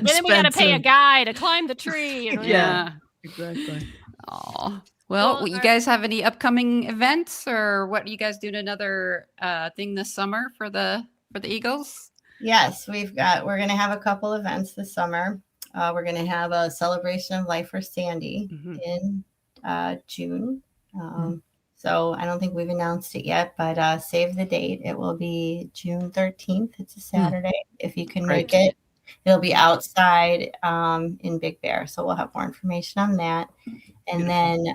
then we got to pay a guy to climb the tree. Yeah, exactly. Oh, well, you guys have any upcoming events, or what? You guys doing another thing this summer for the Eagles? Yes, we're going to have a couple events this summer. We're going to have a celebration of life for Sandy in June. So I don't think we've announced it yet, but save the date. It will be June 13th. It's a Saturday. If you can make it, it'll be outside in Big Bear. So we'll have more information on that. And then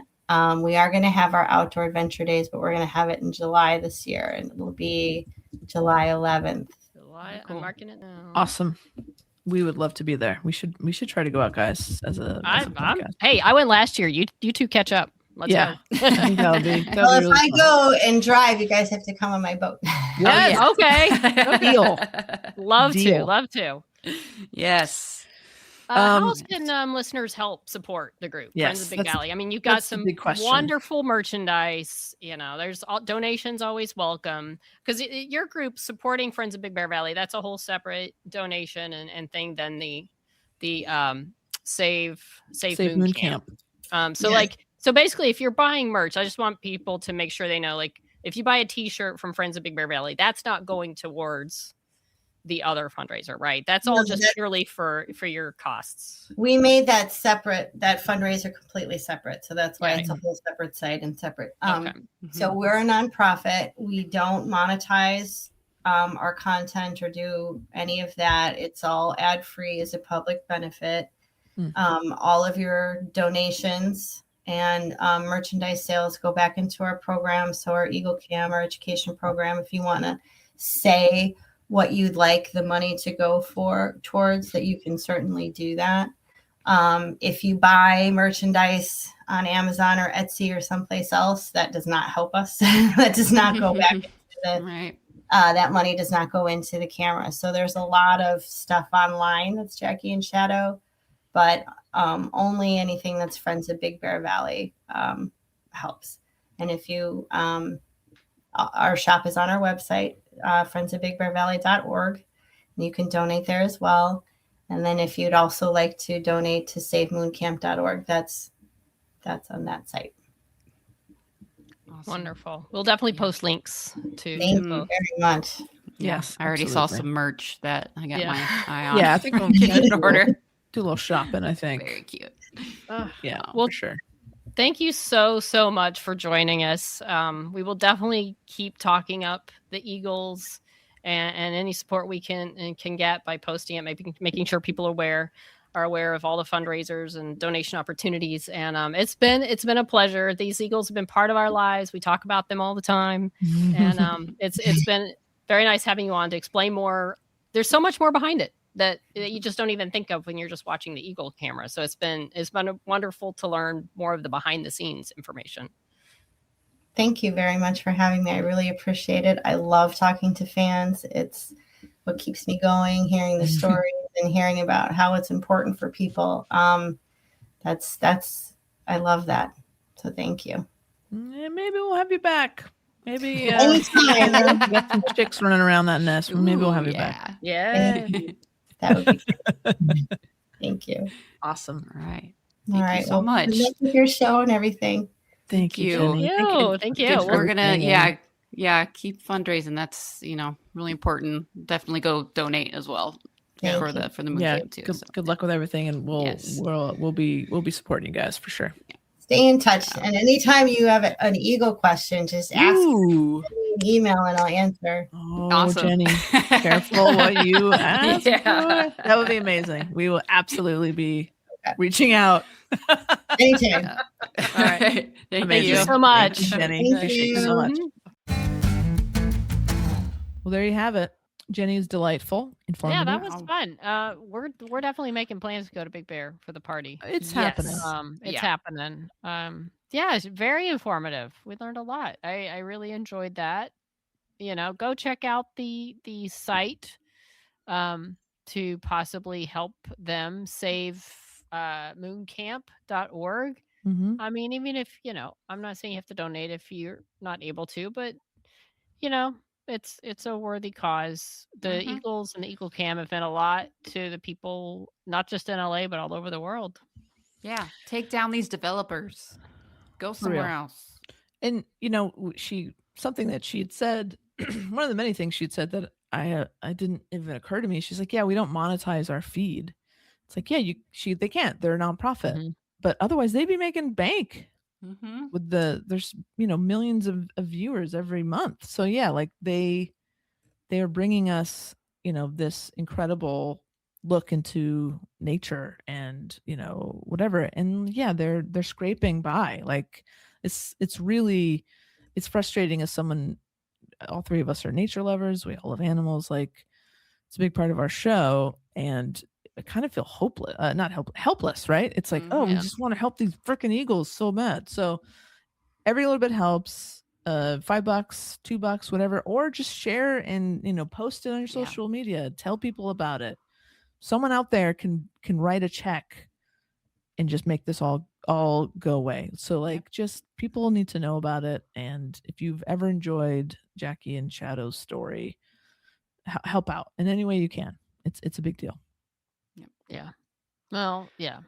we are going to have our outdoor adventure days, but we're going to have it in July this year, and it will be July 11th. I'm marking it now. Awesome. We would love to be there. We should try to go out, guys. As a podcast. Hey, I went last year. You two catch up. Let's go. I think that'll be Well, really if I fun. go and drive, you guys have to come on my boat. Yes. Okay. Deal. Love Deal. to. Yes. How else can listeners help support the group, Friends of Big Valley? I mean, you've got some wonderful merchandise. There's donations always welcome, because your group supporting Friends of Big Bear Valley, that's a whole separate donation and thing than the Save Moon Camp. So basically, if you're buying merch, I just want people to make sure they know, like, if you buy a T-shirt from Friends of Big Bear Valley, that's not going towards the other fundraiser, right? That's all just purely for your costs. We made that fundraiser completely separate. So that's why it's a whole separate site and separate. So we're a nonprofit. We don't monetize our content or do any of that. It's all ad-free as a public benefit. All of your donations and merchandise sales go back into our program. So our Eagle Cam, our education program, if you want to say what you'd like the money to go towards, that you can certainly do that. If you buy merchandise on Amazon or Etsy or someplace else, that does not help us. That does not go back into that money does not go into the camera. So there's a lot of stuff online that's Jackie and Shadow, but only anything that's Friends of Big Bear Valley helps. And if you, our shop is on our website, friendsofbigbearvalley.org, and you can donate there as well. And then if you'd also like to donate to savemooncamp.org, that's on that site. Awesome. Wonderful. We'll definitely post links to. Thank you very much. Yes, I already saw some merch that I got my eye on. Yeah, I think we'll get an order. Do a little shopping, I think. Very cute. Yeah, well, for sure. Thank you so much for joining us. We will definitely keep talking up the Eagles and any support we can get by posting it, making sure people are aware. are aware of all the fundraisers and donation opportunities. And it's been a pleasure. These eagles have been part of our lives. We talk about them all the time, and it's been very nice having you on to explain more. There's so much more behind it that you just don't even think of when you're just watching the eagle camera. So it's been wonderful to learn more of the behind the scenes information. Thank you very much for having me. I really appreciate it. I love talking to fans. It's what keeps me going, hearing the stories and hearing about how it's important for people. That's I love that. So thank you. Yeah, maybe we'll have you back. Maybe anytime. We got some chicks running around that nest. Maybe we'll have you back. Yeah. That would be great. Thank you. Awesome. All right. Thank you so much. Good luck with your show and everything. Thank you, Jenny. Thank you. We're gonna keep fundraising. That's really important. Definitely go donate as well for the moon camp too. Good luck with everything, and we'll be supporting you guys for sure. Stay in touch, and anytime you have an eagle question, just ask me an email and I'll answer. Oh, awesome. Jenny, careful what you ask for. That would be amazing. We will absolutely be reaching out. Anytime. All right. Thank you so much, Jenny. Appreciate you so much. Well, there you have it. Jenny is delightful, informative. Yeah, that was fun. We're definitely making plans to go to Big Bear for the party. It's happening. It's happening. It's very informative. We learned a lot. I really enjoyed that. Go check out the site to possibly help them save mooncamp.org. I mean, even if I'm not saying you have to donate if you're not able to, but it's a worthy cause. The Eagles and the Eagle Cam have meant a lot to the people, not just in LA, but all over the world. Yeah. Take down these developers. Go somewhere else. And, something that she had said, one of the many things she'd said that I didn't even occur to me. She's like, yeah, we don't monetize our feed. It's like, yeah, they can't. They're a nonprofit. But otherwise they'd be making bank. With there's millions of viewers every month. So yeah, like they are bringing us this incredible look into nature and whatever, and yeah, they're scraping by. Like it's frustrating as someone. All three of us are nature lovers. We all love animals. Like it's a big part of our show, and I kind of feel helpless, right? It's like, we just want to help these freaking eagles so bad. So every little bit helps. $5, $2, whatever, or just share and post it on your social media. Tell people about it. Someone out there can write a check and just make this all go away. So just people need to know about it. And if you've ever enjoyed Jackie and Shadow's story, help out in any way you can. It's a big deal. Yeah. Well, yeah.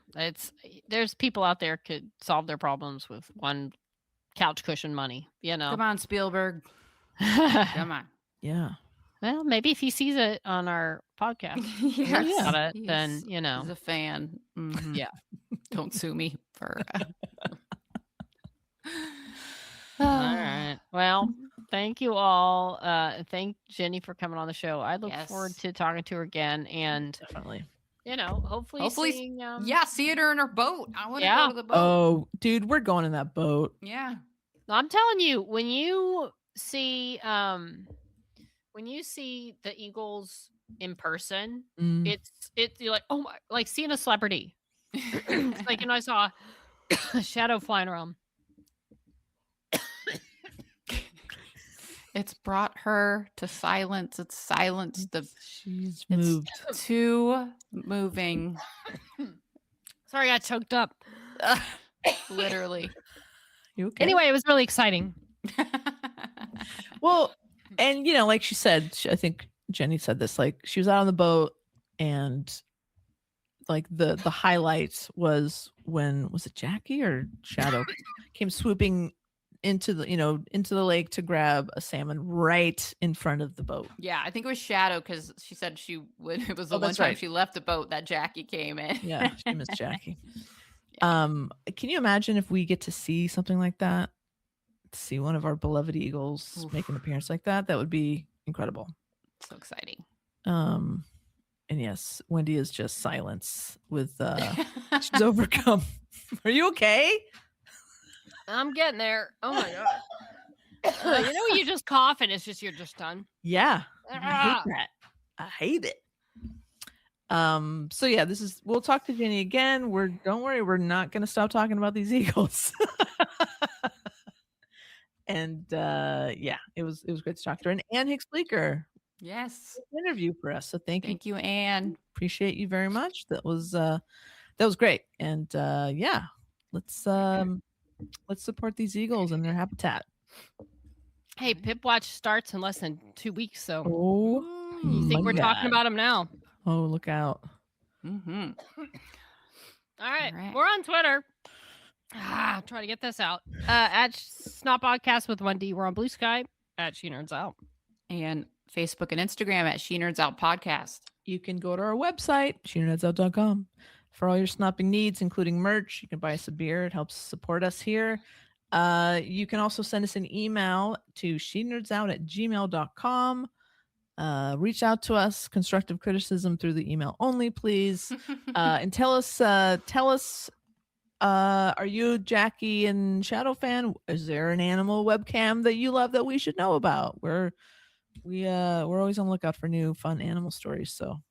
There's people out there could solve their problems with one couch cushion money, Come on, Spielberg. Come on. Yeah. Well, maybe if he sees it on our podcast, then he's a fan. Yeah. Don't sue me for. All right. Well, thank you all. Thank Jenny for coming on the show. I look forward to talking to her again, and definitely. Hopefully seeing, see her in her boat. I want to go to the boat. Oh, dude, we're going in that boat. Yeah. I'm telling you, when you see the eagles in person, it's you're like, oh my, like seeing a celebrity. It's like, I saw a shadow flying around. It's brought her to silence. It's silenced she's moved. It's too moving. Sorry, I choked up. Literally. You okay? Anyway, it was really exciting. Well, and like she said, I think Jenny said this, like she was out on the boat, and like the highlight was when, was it Jackie or Shadow came swooping into the lake to grab a salmon right in front of the boat. Yeah, I think it was Shadow, because she said it was the one time she left the boat that Jackie came in. Yeah, she missed Jackie. Can you imagine if we get to see something like that? See one of our beloved eagles make an appearance like that? That would be incredible. So exciting. And yes, Wendy is just silence with she's overcome. Are you okay? I'm getting there. Oh my god. You know, you just cough and it's just you're just done. Yeah. I hate that. I hate it. So yeah, we'll talk to Jenny again. Don't worry, we're not gonna stop talking about these Eagles. And yeah, it was great to talk to her. And Ann Hicks Bleecker. Yes. Interview for us. So thank you, Ann. Appreciate you very much. That was great. And yeah, let's support these Eagles and their habitat. Hey, Pip Watch starts in less than 2 weeks, so you think we're talking about them now? Oh, look out. All right. We're on Twitter. Try to get this out. At Snot Podcast with Wendy. We're on Blue Sky at She Nerds Out. And Facebook and Instagram at She Nerds Out Podcast. You can go to our website, SheNerdsOut.com, for all your snopping needs, including merch. You can buy us a beer. It helps support us here. You can also send us an email to SheNerdsOut@gmail.com. Reach out to us, constructive criticism through the email only, please. And tell us, are you a Jackie and Shadow fan? Is there an animal webcam that you love that we should know about? We're always on the lookout for new fun animal stories. So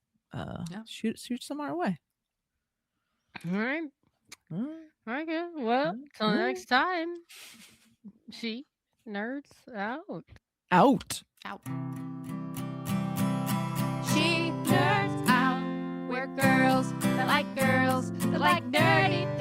shoot some our way. All right. Okay. Well, till next time. She Nerds Out. Out. She nerds out. We're girls that like nerdy